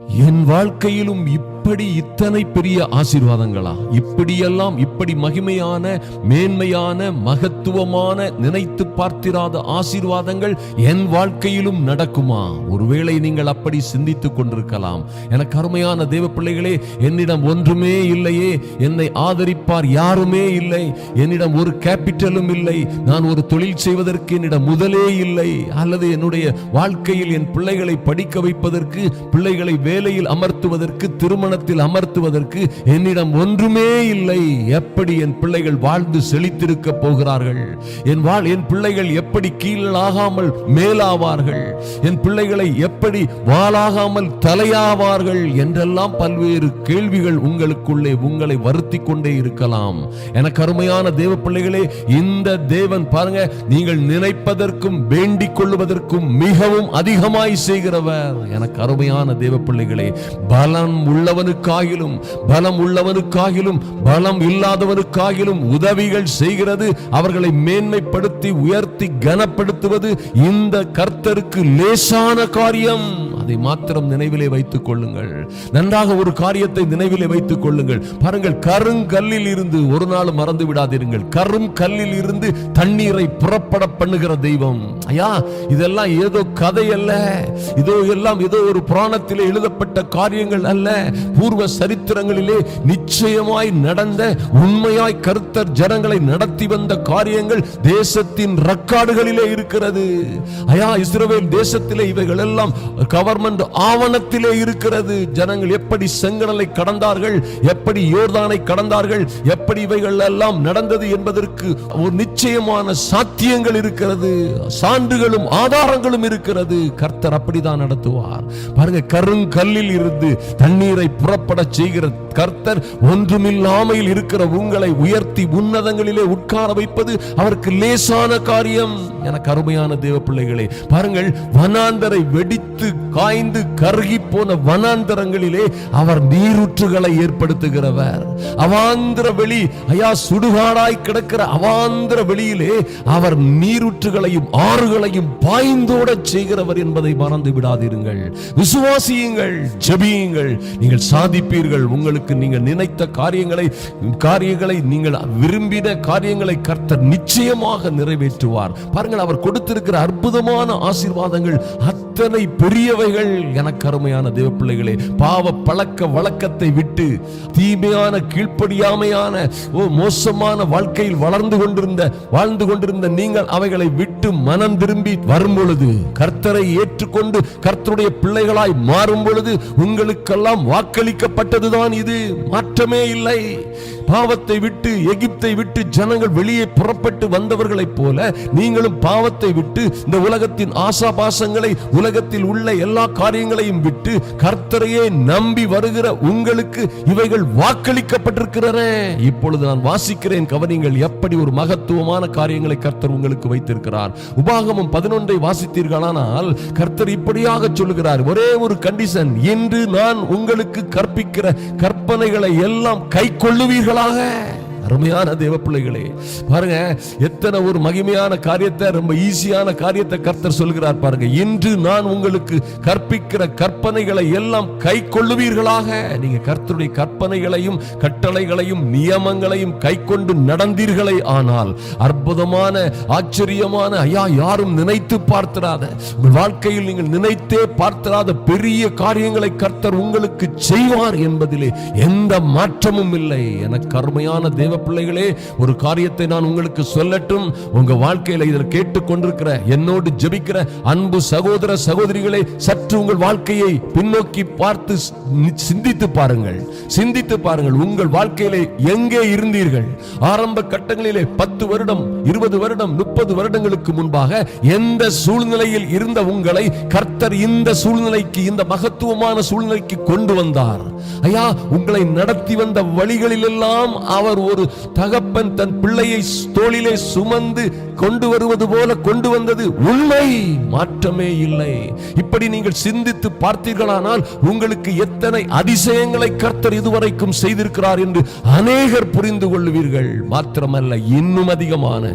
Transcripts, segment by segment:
என் வாழ்க்கையிலும் இப்படி இத்தனை பெரிய ஆசீர்வாதங்களா? இப்படியெல்லாம் இப்படி மகிமையான மேன்மையான மகத்துவமான நினைத்து பார்த்திராத ஆசீர்வாதங்கள் என் வாழ்க்கையிலும் நடக்குமா? ஒருவேளை நீங்கள் அப்படி சிந்தித்துக் கொண்டிருக்கலாம். எனக்கு அருமையான தேவ பிள்ளைகளே, என்னிடம் ஒன்றுமே இல்லையே, என்னை ஆதரிப்பார் யாருமே இல்லை, என்னிடம் ஒரு கேபிட்டலும் இல்லை, நான் ஒரு தொழில் செய்வதற்கு என்னிடம் முதலே இல்லை, அல்லது என்னுடைய வாழ்க்கையில் என் பிள்ளைகளை படிக்க வைப்பதற்கு, பிள்ளைகளை வேலையில் அமர்த்துவதற்கு, திருமணத்தில் அமர்த்துவதற்கு என்னிடம் ஒன்றுமே இல்லை. எப்படி என் பிள்ளைகள் வாழ்ந்து செழித்திருக்க போகிறார்கள்? என் பிள்ளைகள் எப்படி கீழாகாமல் மேலாவார்கள்? என் பிள்ளைகளை எப்படி வாளாகாமல் தலையாவார்கள் என்றெல்லாம் பல்வேறு கேள்விகள் உங்களுக்குள்ளே உங்களை வருத்தி கொண்டே இருக்கலாம். எனக்கு அருமையான தேவ பிள்ளைகளே, இந்த தேவன் பாருங்க, நீங்கள் நினைப்பதற்கும் வேண்டிக் கொள்வதற்கும் மிகவும் அதிகமாய் செய்கிறவர். எனக்கு அருமையான தேவ பிள்ளைகளே, பலம் உள்ளவனுக்காகிலும் பலம் இல்லாதவனுக்காகிலும் உதவிகள் செய்கிறது, அவர்களை மேன்மைப்படுத்தி உயர்த்தி கனப்படுத்துவது இந்த கர்த்தருக்கு லேசான காரியம். அதை மாத்திரம் நினைவிலே வைத்துக் கொள்ளுங்கள். நன்றாக ஒரு காரியத்தை நினைவிலே வைத்துக் கொள்ளுங்கள். பாருங்கள், கருங்கல்லில் இருந்து ஒரு நாள் மறந்து விடாதீர்கள். கரும் கல்லில் இருந்து தண்ணீரை புறப்பட பண்ணுகிற தெய்வம். ஐயா, இதெல்லாம் ஏதோ கதை அல்ல, ஏதோ ஒரு புராணத்திலே எழுதப்பட்ட காரியங்கள் அல்ல. பூர்வ சரித்திரங்களிலே நிச்சயமாய் நடந்த, உண்மையாய் கர்த்தர் ஜனங்களை நடத்தி வந்த காரியங்கள் தேசத்தின் ரெக்கார்டுகளிலே இருக்கிறது. ஐயா, இஸ்ரவேல் தேசத்திலே இவைகள் எல்லாம் கவர்மெண்ட் ஆவணத்திலே இருக்கிறது. ஜனங்கள் எப்படி செங்கடலை கடந்தார்கள், எப்படி யோர்தானை கடந்தார்கள், எப்படி இவைகள் எல்லாம் நடந்தது என்பதற்கு ஒரு நிச்சயமான சாத்தியங்கள் இருக்கிறது, சான்றுகளும் ஆதாரங்களும் இருக்கிறது. கர்த்தர் அப்படிதான் நடத்துவார். பாருங்க, கருங்கல்லில் இருந்து தண்ணீரை புறப்பட செய்கிற கர்த்தர் ஒன்றுமில்லாமல் இருக்கிற உங்களை உயர்த்தி உன்னதங்களிலே உட்கார வைப்பது அவருக்கு லேசான காரியம். எனக்கு அருமையான தேவ பிள்ளைகளே, பாருங்கள், வனாந்தரை வெடித்து காய்ந்து கருகி போன வனாந்தரங்களிலே அவர் நீரூற்றுகளை ஏற்படுத்துகிறவர். அவாந்திர வெளி, ஐயா, சுடுகாடாய் கிடக்கிற அவாந்திர வெளியிலே அவர் நீரூற்றுகளையும் ஆறுகளையும் பாய்ந்தோட செய்கிறவர் என்பதை மறந்து விடாதீர்கள். விசுவாசியுங்கள், ஜெபியுங்கள், நீங்கள் சாதிப்பீர்கள். உங்களுக்கு நீங்கள் நினைத்த காரியங்களை நீங்கள் விரும்பின காரியங்களை கர்த்தர் நிச்சயமாக நிறைவேற்றுவார். பாருங்கள், அவர் கொடுத்திருக்கிற அற்புதமான ஆசீர்வாதங்கள் அத்தனை பெரியவைகள். எனக்கு அருமையான தேவ பிள்ளைகளே, பாவ பழக்க வழக்கத்தை விட்டு தீமையான கீழ்ப்படியாமையான மோசமான வாழ்க்கையில் வாழ்ந்து கொண்டிருந்த நீங்கள் அவைகளை விட்டு மனம் திரும்பி வரும் பொழுது, கர்த்தரை ஏற்றுக்கொண்டு கர்த்தருடைய பிள்ளைகளாய் மாறும் பொழுது உங்களுக்கெல்லாம் வாக்களிக்கப்பட்டதுதான் இது. மாற்றமே இல்லை. பாவத்தை விட்டு, எகிப்தை விட்டு ஜனங்கள் வெளியே புறப்பட்டு வந்தவர்களைப் போல நீங்களும் பாவத்தை விட்டு, இந்த உலகத்தின் ஆசாபாசங்களை, உலகத்தில் உள்ள எல்லா காரியங்களையும் விட்டு கர்த்தரையே நம்பி வருகிற உங்களுக்கு இவைகள் வாக்களிக்கப்பட்டிருக்கிறன. இப்பொழுது நான் வாசிக்கிறேன், கவனிங்கள், எப்படி ஒரு மகத்துவமான காரியங்களை கர்த்தர் உங்களுக்கு வைத்திருக்கிறார். உபாகமம் 11 வாசித்தீர்களானால் கர்த்தர் இப்படியாக சொல்லுகிறார், ஒரே ஒரு கண்டிஷன், இன்று நான் உங்களுக்கு கற்பிக்கிற கற்பனைகளை எல்லாம் கை கொள்ளுவீர்களாக. அருமையான தேவ பிள்ளைகளே, பாருங்க, எத்தனை ஒரு மகிமையான காரியத்தை, ரொம்ப ஈஸியான காரியத்தை கர்த்தர் சொல்கிறார். பாருங்க, இன்று நான் உங்களுக்கு கற்பிக்கிற கற்பனைகளை எல்லாம் கை கொள்ளுவீர்களாக. நீங்க கர்த்தருடைய கற்பனைகளையும் கட்டளைகளையும் நியமங்களையும் கை கொண்டு நடந்தீர்களே ஆனால் அற்புதமான, ஆச்சரியமான, ஐயா, யாரும் நினைத்து பார்த்திராத, உங்கள் வாழ்க்கையில் நீங்கள் நினைத்தே பார்த்திராத பெரிய காரியங்களை கர்த்தர் உங்களுக்கு செய்வார் என்பதிலே எந்த மாற்றமும் இல்லை. எனக்கு அருமையான தேவ பிள்ளைகளே, ஒரு காரியத்தை நான் உங்களுக்கு சொல்லட்டும். உங்க வாழ்க்கையில இதில் கேட்டுக்கொண்டிருக்கிற, என்னோடு ஜெபிக்கிற அன்பு சகோதர சகோதரிகளே, சற்று உங்கள் வாழ்க்கையை பின்னோக்கி பார்த்து சிந்தித்து பாருங்கள். உங்கள் வாழ்க்கையிலே எங்கே இருந்தீர்கள்? ஆரம்ப கட்டங்களிலே 10 வருடம், 20 வருடம், 30 வருடங்களுக்கு முன்பாக எந்த சூழ்நிலையில் இருந்த உங்களை கர்த்தர் இந்த சூழ்நிலைக்கு, இந்த மகத்துவமான சூழ்நிலைக்கு கொண்டு வந்தார். ஐயா, உங்களை நடத்தி வந்த வழிகளில் எல்லாம் அவர் ஒரு தகப்பன் தன் பிள்ளையை தோளிலே சுமந்து கொண்டு வருவது போல கொண்டு வந்தது உண்மை, மாற்றமே இல்லை. இப்படி நீங்கள் சிந்தித்து பார்த்தீர்களானால் உங்களுக்கு எத்தனை அதிசயங்களை கர்த்தர் இதுவரைக்கும் செய்திருக்கிறார் என்று அநேகர் புரிந்து கொள்வீர்கள். மாத்திரமல்ல, இன்னும் அதிகமான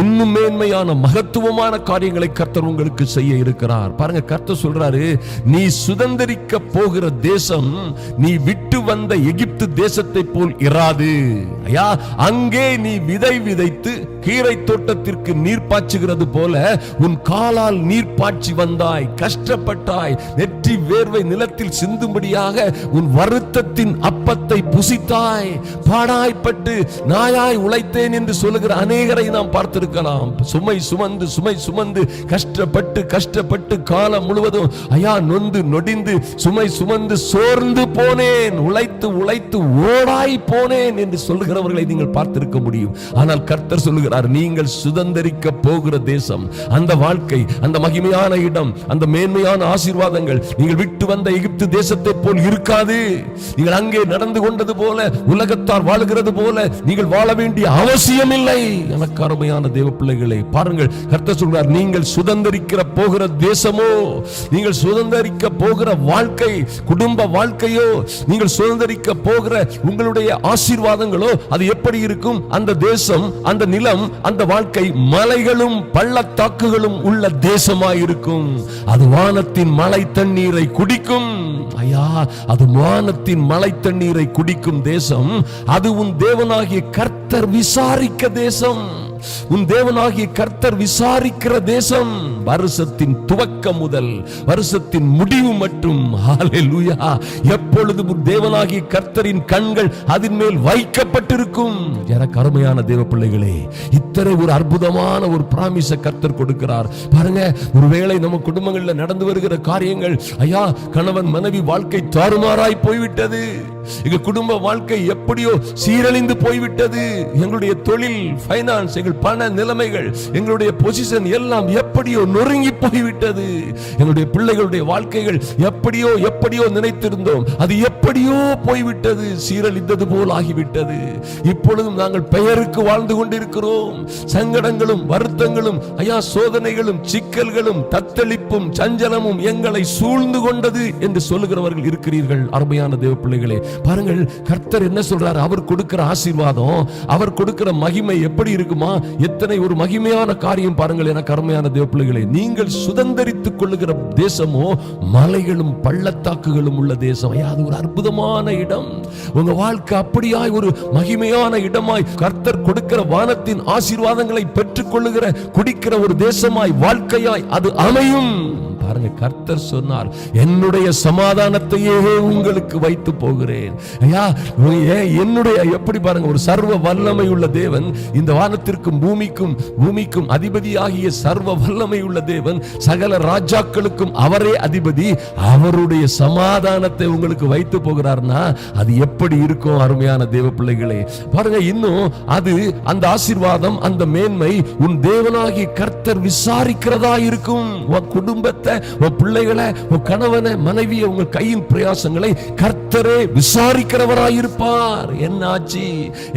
இன்னும் மேன்மையான மகத்துவமான காரியங்களை கர்த்தர் உங்களுக்கு செய்ய இருக்கிறார். பாருங்க, கர்த்தர் சொல்றாரு, நீ சுதந்தரிக்க போகிற தேசம் நீ விட்டு வந்த எகிப்து தேசத்தை போல் இராது. ஐயா, அங்கே நீ விதை விதைத்து கீரை தோட்டத்திற்கு நீர் பாய்ச்சுகிறது போல உன் காலால் நீர் பாய்ச்சி வந்தாய், கஷ்டப்பட்டாய், நெற்றி வேர்வை நிலத்தில் சிந்தும்படியாக உன் வருத்தத்தின் அப்பத்தை புசித்தாய், பாடாய்ப்பட்டு நாயாய் உழைத்தேன் என்று சொல்லுகிற அநேகரை நாம் பார்த்திருக்கலாம். சுமை சுமந்து கஷ்டப்பட்டு காலம் முழுவதும் ஐயா நொந்து நொடிந்து சுமை சுமந்து சோர்ந்து போனேன், உழைத்து ஓடாய் போனேன் என்று சொல்லுகிறவர்களை நீங்கள் பார்த்திருக்க முடியும். ஆனால் கர்த்தர் சொல்லுகிறார், நீங்கள் சுதந்தரிக்க போகிற தேசம், அந்த வாழ்க்கை, அந்த மகிமையான இடம், அந்த மேன்மையான ஆசீர்வாதங்கள் நீங்கள் விட்டு வந்த எகிப்து தேசத்தை போல் இருக்காது. நீங்கள் அங்கே நடந்து கொண்டது போல, உலகத்தார் வாழுகிறது போல நீங்கள் வாழ வேண்டிய அவசியம் இல்லை. எனக்கு அருமையான தேவ பிள்ளைகளை பாருங்கள், கர்த்தர் சொல்றார், நீங்கள் சுதந்தரிக்கிற போகிற தேசமோ, நீங்கள் சுதந்தரிக்க போகிற வாழ்க்கை, குடும்ப வாழ்க்கையோ, நீங்கள் சுதந்தரிக்க போகிற உங்களுடைய ஆசீர்வாதங்களோ அது எப்படி இருக்கும்? அந்த தேசம், அந்த நிலம், அந்த வாழ்க்கை மலைகளும் பள்ளத்தாக்குகளும் உள்ள தேசமாயிருக்கும். அது வானத்தின் மழை தண்ணீரை குடிக்கும். ஐயா, அது வானத்தின் மழை தண்ணீரை குடிக்கும் தேசம். அது உன் தேவனாகிய கர்த்தர் விசாரிக்க தேசம். உன் தேவனாகிய கர்த்தர் விசாரிக்கிற தேசம். வருஷத்தின் துவக்கம் முதல் வருஷத்தின் முடிவு மட்டும் ஹல்லேலூயா, எப்பொழுதும் உன் தேவனாகிய கர்த்தரின் கண்கள் அதன் மேல் வைக்கப்பட்டிருக்கும். எனக்கு அருமையான தேவ பிள்ளைகளே, இத்தனை ஒரு அற்புதமான ஒரு பிராமிஸ கர்த்தர் கொடுக்கிறார். பாருங்க, ஒருவேளை நம்ம குடும்பங்களில் நடந்து வருகிற காரியங்கள், ஐயா கணவன் மனைவி வாழ்க்கை தாறுமாறாய் போய்விட்டது, எங்க குடும்ப வாழ்க்கை எப்படியோ சீரழிந்து போய்விட்டது, எங்களுடைய தொழில், பைனான்ஸ், எங்கள் பண நிலைமைகள், எங்களுடைய பொசிஷன் எல்லாம் எப்படியோ நொறுங்கி போய்விட்டது, எங்களுடைய பிள்ளைகளுடைய வாழ்க்கைகள் எப்படியோ நினைத்திருந்தோம், அது எப்படியோ போய்விட்டது, சீரழிந்தது போல் ஆகிவிட்டது. இப்பொழுதும் நாங்கள் பெயருக்கு வாழ்ந்து கொண்டிருக்கிறோம். சங்கடங்களும் வருத்தங்களும், ஐயா சோதனைகளும் சிக்கல்களும் தத்தளிப்பும் சஞ்சலமும் எங்களை சூழ்ந்து கொண்டது என்று சொல்லுகிறவர்கள் இருக்கிறீர்கள். அருமையான தேவ பிள்ளைகளே, பாருங்கள், கர்த்தர் என்ன சொல்றார்? அவர் கொடுக்கிற ஆசீர்வாதம், அவர் கொடுக்கிற மகிமை எப்படி இருக்குமா? எத்தனை ஒரு மகிமையான காரியம் பாருங்கள். எனக்கு அருமையான தேவ பிள்ளைகளே, நீங்கள் சுதந்தரித்துக் கொள்ளுகிற தேசமோ மலைகளும் பள்ளத்தாக்குகளும் உள்ள தேசம். அது ஒரு அற்புதமான இடம். உங்க வாழ்க்கை அப்படியாய் ஒரு மகிமையான இடமாய், கர்த்தர் கொடுக்கிற வானத்தின் ஆசீர்வாதங்களை பெற்றுக் கொள்ளுகிற குடிக்கிற ஒரு தேசமாய், வாழ்க்கையாய் அது அமையும். பாருங்க, கர்த்தர் சொன்னார், என்னுடைய சமாதானத்தையே உங்களுக்கு வைத்து போகிறேன். ஐயா, என்னுடைய எப்படி பாருங்க, ஒரு சர்வ வல்லமை உள்ள தேவன், இந்த வானத்திற்கும் பூமிக்கும் அதிபதியாகிய சர்வ வல்லமை உள்ள தேவன், சகல ராஜாக்களுக்கும் அவரே அதிபதி, அவருடைய சமாதானத்தை உங்களுக்கு வைத்து போகிறார்னா அது எப்படி இருக்கும்? அருமையான தேவ பிள்ளைகளே, பாருங்க, இன்னும் அது அந்த ஆசீர்வாதம், அந்த மேன்மை உன் தேவனாகிய கர்த்தர் விசாரிக்கிறதா இருக்கும். உன் குடும்பத்தை, உன் பிள்ளைகளை, உன் கணவனை, மனைவியை, உங்க கையின் பிரயாசங்களை கர்த்தரே விசாரிக்கிறவராயிருப்பார். என்ன ஆச்சு?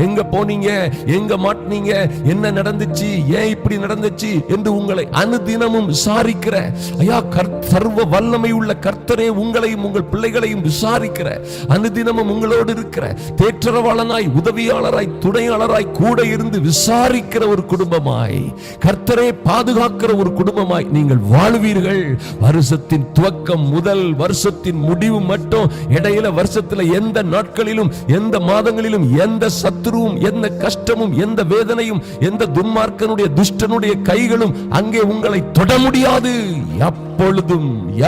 எங்க போனீங்க? எங்க மாட்டினீங்க? என்ன நடந்துச்சு? ஏன் இப்படி நடந்துச்சு என்று உங்களை அனுதினமும் விசாரிக்கிற, ஐயா சர்வ வல்லமை உள்ள கர்த்தரே உங்களையும் உங்கள் பிள்ளைகளையும் விசாரிக்கிற, அனுதினமும் உங்களோடு இருக்கிற, தேற்றரவாளனாய், உதவியாளராய், துணையாளராய் கூட இருந்து விசாரிக்கிற ஒரு குடும்பமாய், கர்த்தரே பாதுகாக்கிற ஒரு குடும்பமாய் நீங்கள் வாழ்வீர்கள். வருஷத்தின் துவக்கம் முதல் வருஷத்தின் முடிவு மட்டும், இடையில வருஷத்துல எந்த நாட்களிலும், எந்த மாதங்களிலும், எந்த சத்துருவும், எந்த கஷ்டமும், எந்த வேதனையும், எந்த துன்மார்க்கனுடைய துஷ்டனுடைய கைகளும் அங்கே உங்களை தொட முடியாது.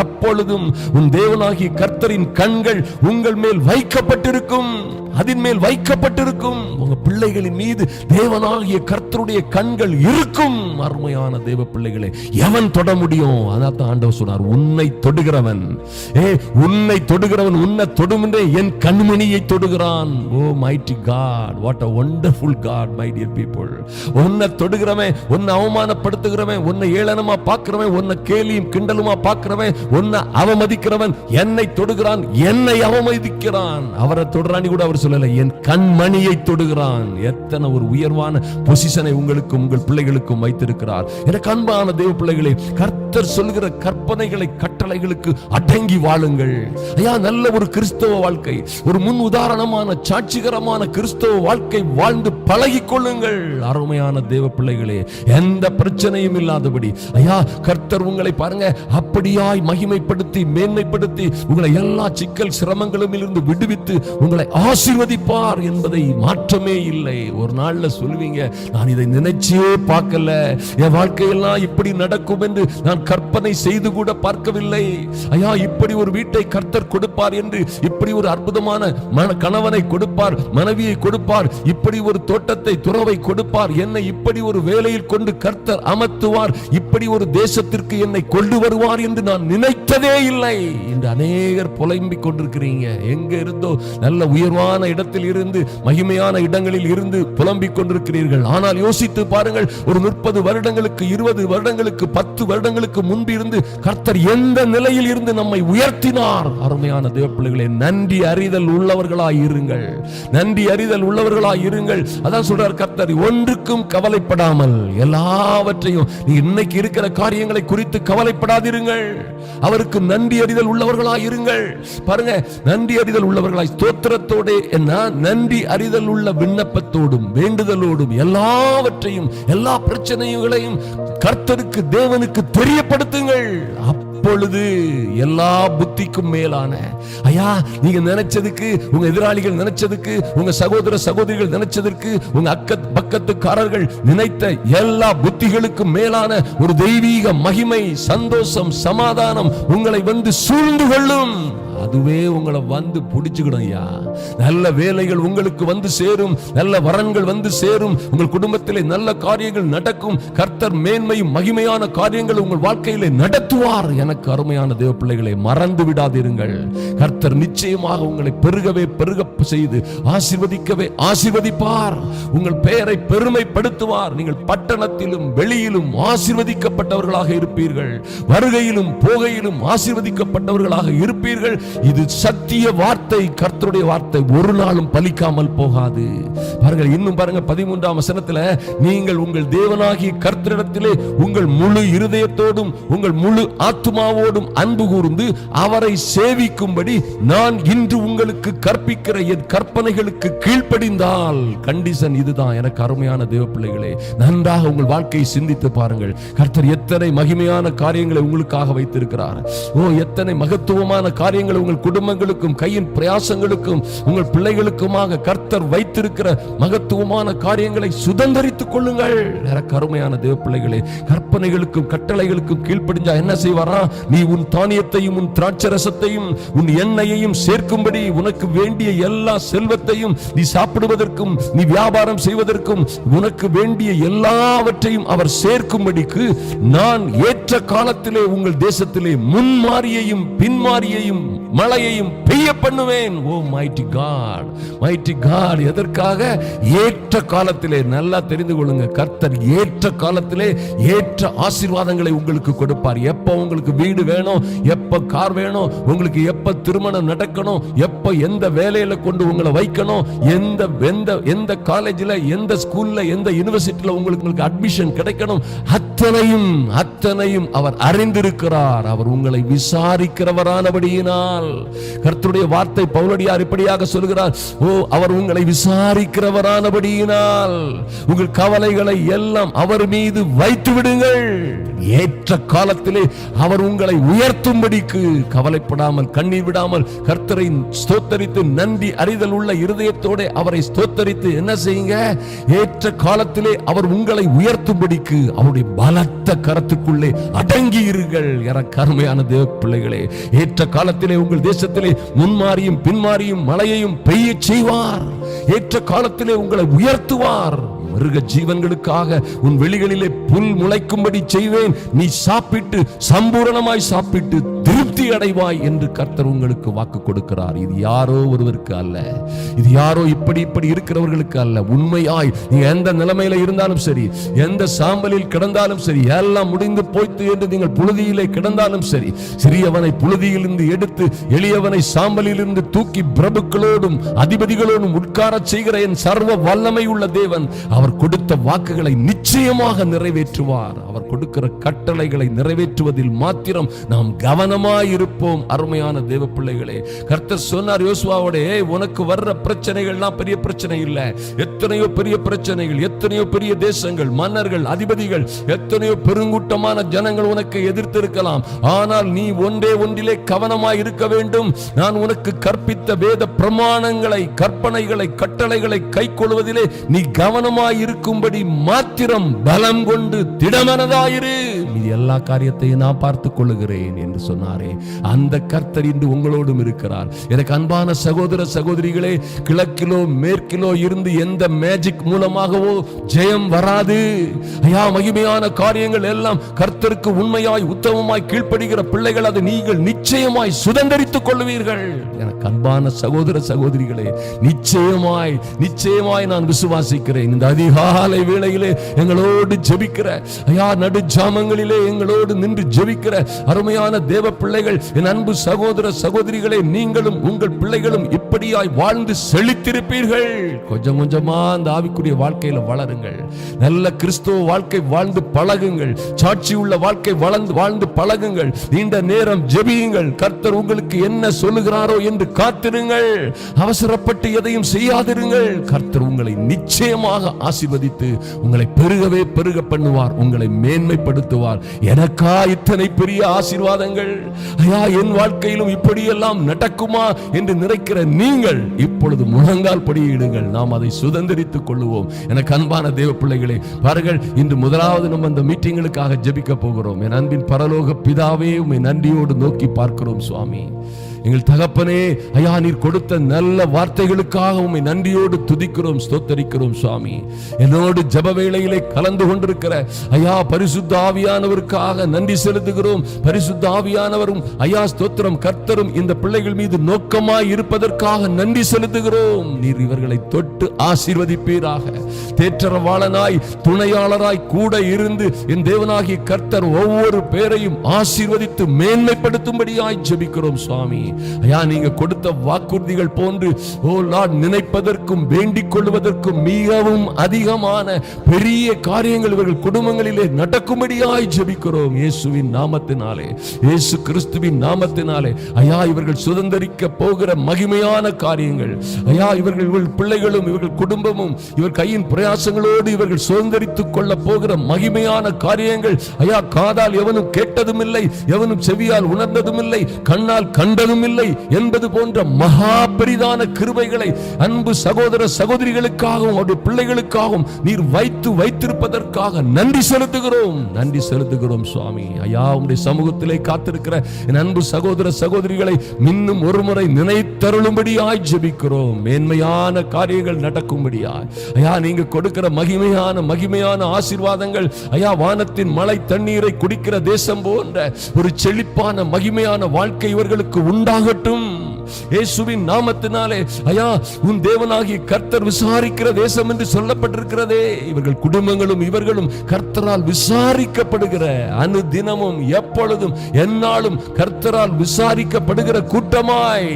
எப்பொழுதும் உன் தேவனாகிய கர்த்தரின் கண்கள் உங்கள் மேல் வைக்கப்பட்டிருக்கும், அதன் மேல் வைக்கப்பட்டிருக்கும். உங்க பிள்ளைகளின் மீது தேவனாகிய கர்த்தருடைய கண்கள் இருக்கும். அருமையான தேவ பிள்ளைகளே, எவன் தொட முடியும்? அதான் ஆண்டவர் சொன்னார், உன்னை தொடுகிறவன், உன்னை தொடுகிறவன் உன்னை தொடும் என்றே என் கண்மணியை தொடுகிறான். Oh mighty God, what a wonderful God, my dear people. உன்னை தொடுகிறவன், உன்னை அவமானப்படுத்துகிறவன், உன்னை ஏளனமா பார்க்கிறவன், உன்னை கேலியும் கிண்டலுமா பார்க்கிறவன், உன்னை அவமதிக்கிறவன் என்னை தொடுகிறான், என்னை அவமதிக்கிறான். அவரை தொடுறானி கூட அவர் கர்த்தர் சொல்லல, என் கண்மணியை தொடுகிறான். எத்தனை ஒரு உயர்வான பொசிஷனை உங்களுக்கும் உங்கள் பிள்ளைகளுக்கும் வைத்திருக்கிறார். எனக்கு அன்பான தேவ பிள்ளைகளே, கர்த்தர் சொல்லுகிற கற்பனைகளை கட்டளைகளுக்கு அடங்கி வாழுங்கள். ஐயா, நல்ல ஒரு கிறிஸ்தவ வாழ்க்கை, ஒரு முன் உதாரணமான சாட்சிகரமான கிறிஸ்தவ வாழ்க்கை வாழ்ந்து பழகிக் கொள்ளுங்கள். அருமையான தேவ பிள்ளைகளே, எந்த பிரச்சனையும் இல்லாதபடி ஐயா கர்த்தர் உங்களை பாருங்க அப்படியாய் மகிமைப்படுத்தி மேன்மைப்படுத்தி உங்களை எல்லா சிக்கல் சிரமங்களும் இருந்து விடுவித்து உங்களை ஆசீர்வதிப்பார் என்பதை மாற்றமே இல்லை. ஒரு நாள்ல சொல்வீங்க, நான் இதை நினைச்சே பார்க்கல, என் வாழ்க்கையெல்லாம் இப்படி நடக்கும் என்று நான் கற்பனை செய்து கூட பார்க்கவில்லை. ஐயா, இப்படி ஒரு வீட்டை கர்த்தர் கொடுப்பார் என்று, இப்படி ஒரு அற்புதமான கணவனை கொடுப்பார், மனைவியை கொடுப்பார், இப்படி ஒரு தோட்டத்தை துறவை கொடுப்பார், என்னை இப்படி ஒரு வேலையில் கொண்டு கர்த்தர் அமர்த்துவார், இப்படி ஒரு தேசத்திற்கு என்னை கொண்டு வருவார் என்று நான் நினைத்ததே இல்லை. இன்று அநேகர் புலம்பிக் கொண்டிருக்கிறீங்க. எங்க இருந்தோ நல்ல உயர்வான இடத்தில் இருந்து மகிமையான இடங்களில் இருந்து புலம்பிக் கொண்டிருக்கிறீர்கள். ஆனால் யோசித்து பாருங்கள், ஒரு 30 வருடங்களுக்கு 20 வருடங்களுக்கு 10 வருடங்களுக்கு முன்பு இருந்து கர்த்தர் எந்த நிலையில் இருந்து நம்மை உயர்த்தினார். அருமையான தேவ பிள்ளைகளே, நன்றி அறிதல் உள்ளவர்களாய் இருங்கள், நன்றி அறிதல் உள்ளவர்களாய் இருங்கள். அதான் சொல்றார் கர்த்தர், ஒன்றுக்கும் கவலைப்படாமல் எல்லாவற்றையும், நீ இன்னைக்கு இருக்கிற காரியங்களை குறித்து கவலைப்படாதிருங்கள், அவருக்கு நன்றி அறிதல் உள்ளவர்களாய் இருங்கள். பாருங்க, நன்றி அறிதல் உள்ளவர்களாய், ஸ்தோத்திரத்தோட என்ன, நன்றி அறிதல் உள்ள விண்ணப்பத்தோடும் வேண்டுதலோடும் எல்லாவற்றையும் எல்லா பிரச்சனைகளையும் கர்த்தருக்கு தேவனுக்கு தெரியப்படுத்துங்கள். அப்பொழுது எல்லா புத்திக்கும் மேலான, ஐயா நீங்க நினைச்சதுக்கு, உங்க எதிராளிகள் நினைச்சதுக்கு, உங்க சகோதர சகோதரிகள் நினைச்சதற்கு, உங்க பக்கத்துக்காரர்கள் நினைத்த எல்லா புத்திகளுக்கும் மேலான ஒரு தெய்வீக மகிமை, சந்தோஷம், சமாதானம் உங்களை வந்து சூழ்ந்து கொள்ளும். அதுவே உங்களை வந்து பிடிச்சுக்கிடும். ஐயா, நல்ல வேலைகள் உங்களுக்கு வந்து சேரும், நல்ல வரன்கள் வந்து சேரும், உங்கள் குடும்பத்திலே நல்ல காரியங்கள் நடக்கும், கர்த்தர் மேன்மையும் மகிமையான காரியங்கள் உங்கள் வாழ்க்கையிலே நடத்துவார். எனக்கு அருமையான தேவ பிள்ளைகளை, மறந்து விடாதிருங்கள். கர்த்தர் நிச்சயமாக உங்களை பெருகவே பெருக செய்து ஆசீர்வதிக்கவே ஆசீர்வதிப்பார். உங்கள் பெயரை பெருமைப்படுத்துவார். நீங்கள் பட்டணத்திலும் வெளியிலும் ஆசீர்வதிக்கப்பட்டவர்களாக இருப்பீர்கள், வருகையிலும் போகையிலும் ஆசீர்வதிக்கப்பட்டவர்களாக இருப்பீர்கள். இது சத்திய வார்த்தை, கர்த்தருடைய வார்த்தை, ஒரு நாளும் பலிக்காமல் போகாது. பாருங்கள், இன்னும் பாருங்க 13ஆம் வசனத்துல, நீங்கள் உங்கள் தேவனாகிய கர்த்தரிடத்திலே உங்கள் முழு இருதயத்தோடும் உங்கள் முழு ஆத்துமாவோடும் அன்பு கூர்ந்து அவரை சேவிக்கும்படி நான் இன்று உங்களுக்கு கற்பிக்கிற என் கற்பனைகளுக்கு கீழ்ப்படிந்தால், கண்டிஷன் இதுதான். எனக்கு அருமையான தேவ பிள்ளைகளே, நன்றாக உங்கள் வாழ்க்கையை சிந்தித்து பாருங்கள். கர்த்தர் எத்தனை மகிமையான காரியங்களை உங்களுக்காக வைத்திருக்கிறார். எத்தனை மகத்துவமான காரியங்களை உங்கள் குடும்பங்களுக்கும் கையின் பிரயாசங்களுக்கும் உங்கள் பிள்ளைகளுக்குமாக கர்த்தர் வைத்திருக்கிற மகத்துவமான காரியங்களை சுதந்தரித்துக் கொள்ளுங்கள். அருமையான தேவ பிள்ளைகளே, கற்பனைகளுக்கும் கட்டளைகளுக்கும் கீழ்ப்படிஞ்சா என்ன செய்வாரா? நீ உன் தானியத்தையும் உன் திராட்சரசத்தையும் உன் எண்ணெயையும் சேர்க்கும்படி உனக்கு வேண்டிய எல்லா செல்வத்தையும் நீ சாப்பிடுவதற்கும் நீ வியாபாரம் செய்வதற்கும் உனக்கு வேண்டிய எல்லாவற்றையும் அவர் சேர்க்கும்படிக்கு நான் ஏற்ற காலத்திலே உங்கள் தேசத்திலே முன்மாரியையும் பின்மாரியையும் மழையையும் பெய்ய பண்ணுவேன். O mighty God, mighty God. எதற்காக? ஏற்ற காலத்திலே. நல்லா தெரிந்து கொள்ளுங்க, கர்த்தர் ஏற்ற காலத்திலே ஏற்ற ஆசீர்வாதங்களை உங்களுக்கு கொடுப்பார். எப்ப உங்களுக்கு வீடு வேணும், எப்ப கார் வேணும், உங்களுக்கு எப்ப திருமணம் நடக்கணும், எப்ப எந்த வேலையில கொண்டு உங்களை வைக்கணும், எந்த காலேஜில், எந்த ஸ்கூல்ல, எந்த யூனிவர்சிட்டியில உங்களுக்கு அட்மிஷன் கிடைக்கணும், அத்தனையும் அவர் அறிந்திருக்கிறார். அவர் உங்களை விசாரிக்கிறவரானபடியினால், கர்த்தருடைய வார்த்தை பவுலடியார் இப்படியாக சொல்கிறார், அவர் உங்களை விசாரிக்கிறவரானபடியினால் உங்கள் கவலைகளை எல்லாம் அவர் மீது வைத்து விடுங்கள். ஏற்ற காலத்திலே அவர் உங்களை உயர்த்தும்படிக்கு கவலைப்படாமல் கண்ணீர் விடாமல் கர்த்தரை ஸ்தோத்தரித்து நன்றி அறிதல் உள்ள இருதயத்தோட அவரை ஸ்தோத்தரித்து என்ன செய்யுங்க? ஏற்ற காலத்திலே அவர் உங்களை உயர்த்தும்படிக்கு அவருடைய பலத்த கரத்துக்குள்ளே அடங்கி இருங்கள். அருமையான தேவ பிள்ளைகளே, ஏற்ற காலத்திலே உங்கள் தேசத்திலே முன்மாரியும் பின்மாரியும் மழையையும் பெய்ய செய்வார். ஏற்ற காலத்திலே உங்களை உயர்த்துவார். மிருக ஜீவன்களுக்காக உன் வெளிகளிலே புல் முளைக்கும்படி செய்வேன். நீ சாப்பிட்டு சம்பூரணமாய் சாப்பிட்டு திருப்தி அடைவாய் என்று கர்த்தர் உங்களுக்கு வாக்கு கொடுக்கிறார். இது யாரோ ஒருவருக்கு அல்ல, இது யாரோ இப்படி இருக்கிறவர்களுக்கு அல்ல. உண்மையாய் நீங்க எந்த நிலைமையில இருந்தாலும் சரி, எந்த சாம்பலில் கிடந்தாலும் சரி, எல்லாம் முடிந்து போய்த்து என்று நீங்கள் புழுதியிலே கிடந்தாலும் சரி, சிறியவனை புழுதியிலிருந்து எடுத்து எளியவனை சாம்பலில் இருந்து தூக்கி பிரபுக்களோடும் அதிபதிகளோடும் உட்கார செய்கிற என் சர்வ வல்லமை உள்ள தேவன் அவர் கொடுத்த வாக்குகளை நிச்சயமாக நிறைவேற்றுவார். அவர் கொடுக்கிற கட்டளைகளை நிறைவேற்றுவதில் மாத்திரம் நாம் கவனமாய் இருப்போம். அருமையான தேவ பிள்ளைகளே, கர்த்தர் சொன்னார் யோசுவாவோடே, உனக்கு வர்ற பிரச்சனைகள்லாம் பெரிய பிரச்சனை இல்ல. எத்தனையோ பெரிய பிரச்சனைகள், எத்தனையோ பெரிய தேசங்கள், மன்னர்கள், அதிபதிகள், எத்தனையோ பெருங்கூட்டமான ஜனங்கள் உனக்கு எதிர்த்து இருக்கலாம். ஆனால் நீ ஒன்றிலே கவனமாய் இருக்க வேண்டும். நான் உனக்கு கற்பித்த வேத பிரமாணங்களை, கற்பனைகளை, கட்டளைகளை கை கொள்வதிலே நீ கவனமாய் இருக்கும்படி மாத்திரம் பலம் கொண்டு திடமனதாயிரு. இது எல்லா காரியத்தையும் நான் பார்த்துக் கொள்ளுகிறேன் என்று சொன்னாரே, அந்த கர்த்தர் இன்று உங்களோடும் இருக்கிறார். எனக்கு அன்பான சகோதர சகோதரிகளே, கிழக்கிலோ மேற்கிலோ இருந்து எந்த மேஜிக் மூலமாகவோ ஜெயம் வராது. ஐயா, மகிமையான காரியங்கள் எல்லாம் கர்த்தருக்கு உண்மையாய் உத்தமமாய் கீழ்ப்படுகிற பிள்ளைகள் அதை நீங்கள் நிச்சயமாய் சுதந்தரித்துக் கொள்வீர்கள். எனக்கு அன்பான சகோதர சகோதரிகளே, நிச்சயமாய் நான் விசுவாசிக்கிறேன். இந்த அதிகாலை வேளையிலே எங்களோடு ஜெபிக்கிற, ஐயா நடு ஜாமங்களிலே எங்களோடு நின்று ஜெபிக்கிற அருமையான தேவ பிள்ளைகள், என் அன்பு சகோதர சகோதரிகளே, நீங்களும் உங்கள் பிள்ளைகளும் இப்படியாய் வாழ்ந்து செழித்திருப்பீர்கள். கொஞ்சம் கொஞ்சமா அந்த ஆவிக்குரிய வாழ்க்கையில வளருங்கள். நல்ல கிறிஸ்துவ வாழ்க்கை வாழ்ந்து பழகுங்கள். சாட்சி உள்ள வாழ்க்கை வாழ்ந்து பழகுங்கள். நீண்ட நேரம் ஜெபியுங்கள். கர்த்தர் உங்களுக்கு என்ன சொல்லுகிறாரோ என்று காத்திருங்கள். அவசரப்பட்டு எதையும் செய்யாதிருங்கள். கர்த்தர் உங்களை நிச்சயமாக ஆசீர்வதித்து உங்களை பெருகவே பெருக பண்ணுவார். உங்களை மேன்மைப்படுத்துவார். எனக்கா இத்தனை பெரிய ஆசீர்வாதங்கள், ஐயா என் வாழ்க்கையிலும் இப்படியெல்லாம் நடக்குமா என்று நினைக்கிற நீங்கள் இப்பொழுது முழங்கால் படியிடுங்கள். நாம் அதை சுதந்திரித்துக் கொள்ளுவோம். எனக்கு அன்பான தேவ பிள்ளைகளே, பாருங்கள், இன்று முதலாவது நம்ம அந்த மீட்டிங்களுக்காக ஜெபிக்க போகிறோம். என் அன்பின் பரலோக பிதாவே, உம்மை நன்றியோடு நோக்கி பார்க்கிறோம் சுவாமி. எங்கள் தகப்பனே, ஐயா நீர் கொடுத்த நல்ல வார்த்தைகளுக்காக உம்மை நன்றியோடு துதிக்கிறோம், ஸ்தோத்தரிக்கிறோம் சுவாமி. என்னோடு ஜெப வேளையிலே கலந்து கொண்டிருக்கிற ஐயா பரிசுத்த ஆவியானவருக்காக நன்றி செலுத்துகிறோம். பரிசுத்த ஆவியானவரும் ஐயா ஸ்தோத்திரம், கர்த்தரும் இந்த பிள்ளைகள் மீது நோக்கமாய் இருப்பதற்காக நன்றி செலுத்துகிறோம். நீர் இவர்களை தொட்டு ஆசீர்வதிப்பீராக. தேற்றரவாளனாய் துணையாளராய் கூட இருந்து என் தேவனாகிய கர்த்தர் ஒவ்வொரு பேரையும் ஆசீர்வதித்து மேன்மைப்படுத்தும்படியாய் ஜெபிக்கிறோம் சுவாமி. ஐயா நீங்க கொடுத்த வாக்குறுதிகள் போன்று ஓ லார்ட், நினைப்பதற்கும் வேண்டிக் கொள்வதற்கும் மிகவும் அதிகமான பெரிய காரியங்கள் இவர்கள் குடும்பங்களிலே நடக்கும்படியாய் ஜெபிக்கிறோம். இயேசுவின் நாமத்தினாலே, இயேசு கிறிஸ்துவின் நாமத்தினாலே ஐயா இவர்கள் சுதந்தரிக்க போகிற மகிமையான காரியங்கள், ஐயா இவர்கள் பிள்ளைகளும் இவர்கள் குடும்பமும் இவர் கையின் பிரயாசங்களோடு இவர்கள் சுதந்தரித்துக் கொள்ள போகிற மகிமையான காரியங்கள், ஐயா காதால் எவனும் கேட்டதும் இல்லை, எவனும் செவியால் உணர்ந்ததும் இல்லை, கண்ணால் கண்டதும் இல்லை என்பது போன்ற மகா பெரிதான கிருபைகளை அன்பு சகோதர சகோதரிகளுக்காகவும் அவருடைய பிள்ளைகளுக்காகவும் நீர் வைத்திருப்பதற்காக நன்றி செலுத்துகிறோம் சுவாமி. ஐயா உம்முடைய சமூகத்திலே காத்திருக்கிற என் அன்பு சகோதர சகோதரிகளை இன்னும் ஒரு முறை நினைத்தருளும்படியாய் ஜெபிக்கிறோம். மேன்மையான காரியங்கள் நடக்கும்படியாய் ஐயா நீங்க கொடுக்கிற மகிமையான ஆசீர்வாதங்கள், ஐயா வானத்தின் மழை தண்ணீரை குடிக்கிற தேசம் போன்ற ஒரு செழிப்பான மகிமையான வாழ்க்கை இவர்களுக்கு உண்டாகட்டும். இயேசுவின் நாமத்தினாலே ஐயா உன் தேவனாகிய கர்த்தர் விசாரிக்கிற தேசம் என்று சொல்லப்பட்டிருக்கிறதே, இவர்கள் குடும்பங்களும் இவர்களும் கர்த்தரால் விசாரிக்கப்படுகிற, அனுதினமும் எப்பொழுதும் எந்நாளும் கர்த்தரால் விசாரிக்கப்படுகிற கூட்டமாய்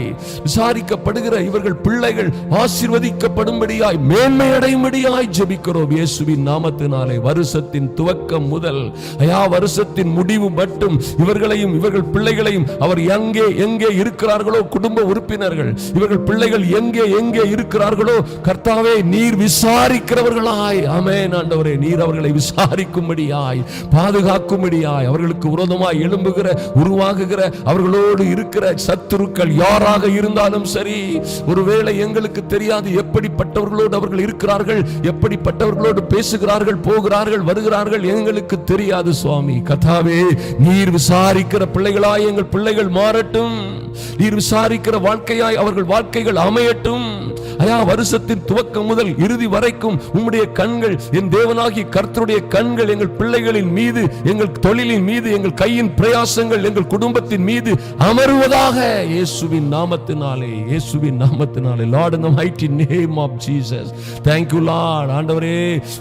விசாரிக்கப்படுகிற இவர்கள் பிள்ளைகள் ஆசீர்வதிக்கப்படும்படியாய் மேன்மை அடையும்படியாய் ஜெபிக்கிறோம் இயேசுவின் நாமத்தினாலே. வருஷத்தின் துவக்கம் முதல் ஐயா வருஷத்தின் முடிவு மட்டும் இவர்களையும் இவர்கள் பிள்ளைகளையும் அவர் எங்கே இருக்கிறார்களோ, குடும்ப உறுப்பினர்கள் இவர்கள் பிள்ளைகள் எங்கே இருக்கிறார்களோ கர்த்தாவே நீர் விசாரிக்கிறவர்களாய், ஆமென் ஆண்டவரே, நீர் அவர்களை விசாரிக்கும்படியாய் பாதுகாக்கும்படியாய் அவர்களுக்கு விரோதமாய் எழும்புகிற உருவாகுகிற அவர்களோடு இருக்கிற சத்துருக்கள் யாராக இருந்தாலும் சரி, ஒருவேளை எங்களுக்கு தெரியாது எப்படிப்பட்டவர்களோடு அவர்கள் இருக்கிறார்கள், எப்படிப்பட்டவர்களோடு பேசுகிறார்கள், போகிறார்கள், வருகிறார்கள், எங்களுக்கு தெரியாது சுவாமி. கர்த்தாவே நீர் விசாரிக்கிற பிள்ளைகளாய் எங்கள் பிள்ளைகள் மாறட்டும், நீர் விசாரிக்கிற வாழ்க்கையாய் அவர்கள் வாழ்க்கைகள் அமையட்டும். வருஷத்தின் துவக்கம் முதல் இறுதி வரைக்கும் உம்முடைய கண்கள், என் தேவனாகிய கர்த்தருடைய கண்கள் எங்கள் பிள்ளைகளின் மீது, எங்கள் தொழிலின் மீது, எங்கள் கையின் பிரயாசங்கள், எங்கள் குடும்பத்தின் மீது அமருவதாக இயேசுவின் நாமத்தினாலே, இயேசுவின் நாமத்தினாலே. Lord, in the mighty name of Jesus, thank you Lord. ஆண்டவரே,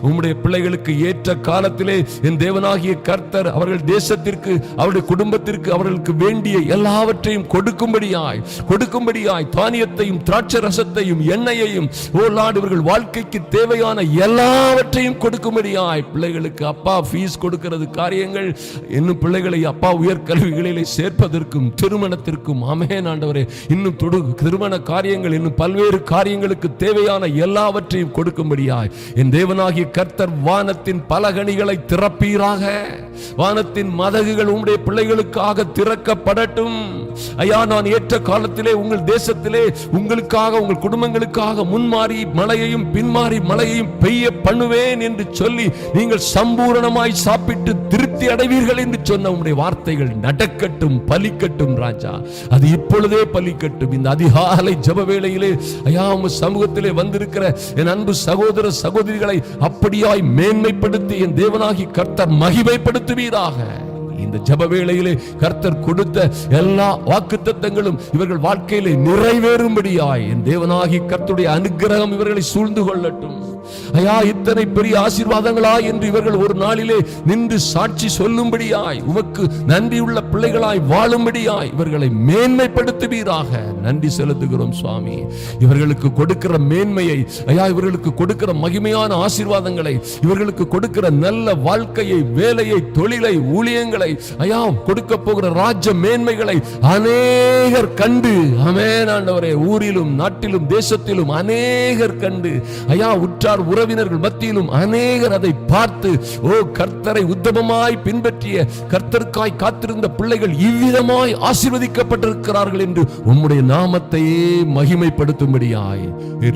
உம்முடைய பிள்ளைகளுக்கு ஏற்ற காலத்திலே என் தேவனாகிய கர்த்தர் அவர்கள் தேசத்திற்கு, அவருடைய குடும்பத்திற்கு, அவர்களுக்கு வேண்டிய எல்லாவற்றையும் கொடுக்கும்படியாய் தானியத்தையும் திராட்சை ரசத்தையும் எண்ணெயையும், ஓ லார்ட், இவர்கள் வாழ்க்கைக்கு தேவையான எல்லாவற்றையும் கொடுக்கும்படியாய் பிள்ளைகளுக்கு அப்பா ஃபீஸ் கொடுக்கிறது காரியங்கள், இன்னும் பிள்ளைகளை அப்பா உயர்கல்விகளிலே சேர்ப்பதற்கும் திருமணத்திற்கும், ஆமென் ஆண்டவரே, இன்னும் திருமண காரியங்கள், இன்னும் பல்வேறு காரியங்களுக்கு தேவையான எல்லாவற்றையும் கொடுக்கும்படியாய் என் தேவனாகிய கர்த்தர் வானத்தின் பலகணிகளை திறப்பீராக. வானத்தின் மதகுகள் உம்முடைய பிள்ளைகளுக்காக திறக்கப்படட்டும் ஐயா. நான் ஏற்ற காலத்திலே உங்கள் தேசத்திலே உங்களுக்காக, உங்கள் குடும்பங்களுக்காக முன்மாறி மழையையும் பின்மாறி மழையையும் பெய்ய பண்ணுவேன் என்று சொல்லி நீங்கள் சம்பூரணமாய் சாப்பிட்டு திருப்தி அடைவீர்கள் என்று சொன்ன உம்முடைய வார்த்தைகள் நடக்கட்டும், பலிக்கட்டும் ராஜா. அது இப்பொழுதே பலிக்கட்டும். இந்த அதிகாலை ஜெப வேளையிலே ஐயா உம் சமூகத்திலே வந்திருக்கிற என் அன்பு சகோதர சகோதரிகளை அப்படியாய் மேன்மைப்படுத்தி என் தேவனாகி கர்த்தர் மகிமைப்படுத்துவீராக. இந்த ஜெப வேளையிலே கர்த்தர் கொடுத்த எல்லா வாக்குத்தத்தங்களும் இவர்கள் வாழ்க்கையிலே நிறைவேறும்படியாய் என் தேவனாகி கர்த்தருடைய அனுக்கிரகம் இவர்களை சூழ்ந்து கொள்ளட்டும் ஐயா. இத்தனை பெரிய ஆசீர்வாதங்களா என்று இவர்கள் ஒரு நாளிலே நின்று சாட்சி சொல்லும்படியாய், உமக்கு நன்றியுள்ள பிள்ளைகளாய் வாழும்படியாய் இவர்களை மேன்மைப்படுத்துவீராக. நன்றி செலுத்துகிறோம் சுவாமி. இவர்களுக்கு கொடுக்கிற மேன்மையை ஐயா, இவர்களுக்கு கொடுக்கிற மகிமையான ஆசீர்வாதங்களை, இவர்களுக்கு கொடுக்கிற நல்ல வாழ்க்கையை, வேலையை, தொழிலை, ஊழியங்களை ஐயா, கொடுக்க போகிற ராஜ்ய மேன்மைகளை அநேகர் கண்டு, ஆமென் ஆண்டவரே, ஊரிலும் நாட்டிலும் தேசத்திலும் அநேகர் கண்டு ஐயா, உற்றார் உறவினர்கள் மத்தியிலும் அநேகர் அதை பார்த்து, ஓ கர்த்தரை உத்தமமாய் பின்பற்றிய, கர்த்தருக்காய் காத்திருந்த பிள்ளைகள் இவ்விதமாய் ஆசீர்வதிக்கப்பட்டிருக்கிறார்கள் என்று உம்முடைய நாமத்தையே மகிமைப்படுத்தும்படியாய்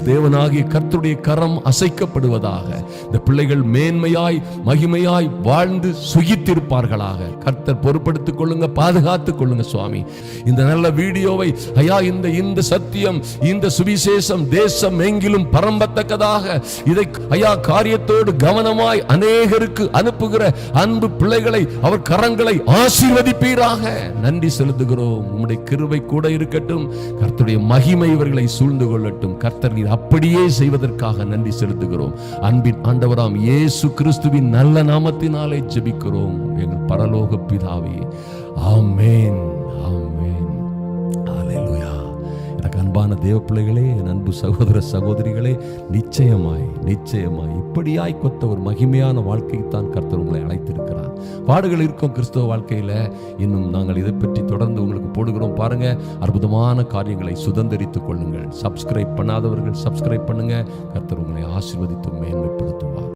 தேவனாகிய கர்த்தருடைய கரம் அசைக்கப்படுவதாக. இந்த பிள்ளைகள் மேன்மையாய் மகிமையாய் வாழ்ந்து சுகித்திருப்பார்களாக. கர்த்தர் பொறுப்படுத்திக் கொள்ளுங்க, பாதுகாத்துக் கொள்ளுங்க சுவாமி. இந்த நல்ல வீடியோவை ஐயா, இந்த சத்தியம், இந்த சுவிசேஷம் தேசம் எங்கிலும் பரம்பத்தக்கதாக இதை ஐயா காரியத்தோடு கவனமாய் அநேகருக்கு அனுப்புகிற அன்பு பிள்ளைகளை, அவர் கரங்களை ஆசீர்வதிப்பீராக. நன்றி செலுத்துகிறோம். உம்முடைய கிருபை கூட இருக்கட்டும். கர்த்தருடைய மகிமை இவர்களை சூழ்ந்து கொள்ளட்டும். கர்த்தர் நீர் அப்படியே செய்வதற்காக நன்றி செலுத்துகிறோம். அன்பின் ஆண்டவராம் இயேசு கிறிஸ்துவின் நல்ல நாமத்தினாலே ஜெபிக்கிறோம் எங்கள் பரலோக பிதாவே. ஆமென், ஆமென், ஹல்லேலூயா. எனக்கு அன்பான தேவ பிள்ளைகளே, என் அன்பு சகோதர சகோதரிகளே, நிச்சயமாய் இப்படியாய் கொத்த ஒரு மகிமையான வாழ்க்கைத்தான் கர்த்தர் உங்களை அழைத்திருக்கிறார். பாடுகள் இருக்கும் கிறிஸ்தவ வாழ்க்கையில, இன்னும் நாங்கள் இதை பற்றி தொடர்ந்து உங்களுக்கு போடுகிறோம். பாருங்க, அற்புதமான காரியங்களை சுதந்திரித்துக் கொள்ளுங்கள். சப்ஸ்கிரைப் பண்ணாதவர்கள் சப்ஸ்கிரைப் பண்ணுங்க. கர்த்தர் உங்களை ஆசீர்வதித்து மேன்மைப்படுத்துவார்.